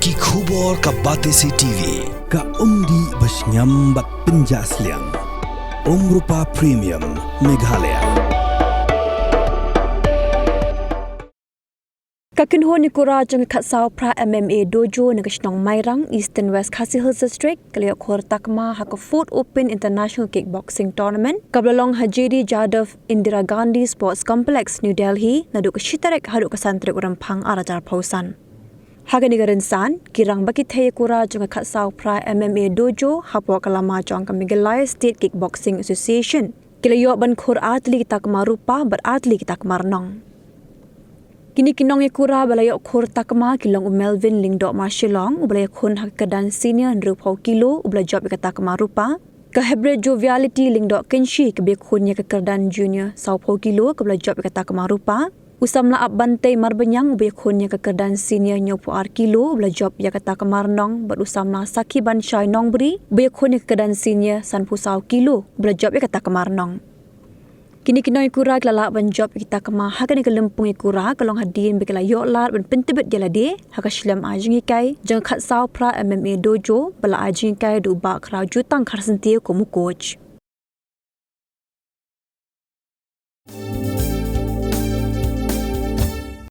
Ki khubor ka Batesi TV. Ka umdi basnyam bak penjasliang. Rupa Premium Meghalaya. Nongïakura jang Khadsaw Phra MMA Dojo nagashnong Mairang Eastern West Khasi Hills District kaliya Khur Takma haka Food Open International Kickboxing Tournament kablalong Hajedi Jadav Indira Gandhi Sports Complex New Delhi naduk shitarek haduk kasantrik urampang arajar pausan. Haga nigarinsan kirang bakit Nongïakura jang Khadsaw Phra MMA Dojo hapo kalama jang Meghalaya State Kickboxing Association kiliya ban Khur atli Takma rupa ber atli Takma nong. Kini Nongïakura balayok Khur Takma kilong Melvin Lingdok Marshilong ubalay kun hakadan senior nrupau kilo ubala job Takma rupa ka hybrid joviality Lingdok Kenshi ke bekunnya kekerdan junior saupau kilo ke ubala job Takma rupa usamla abante marbanyang ubay kunnya kekerdan senior nyopu ar kilo ubala job Takma nong ber usamla saki ban syai nong beri ubay kunnya kekerdan senior sanpusau kilo ubala job Takma nong. Kini Nongïakura kelala ban job Takma haka ni kelempung Nongïakura kalong hadin bekala yoklar ban pentebet jalade haka shlam ajing ikai jang Khadsaw Phra MMA Dojo bala ajing ikai du ba kra jutang kharsentia ko mu coach.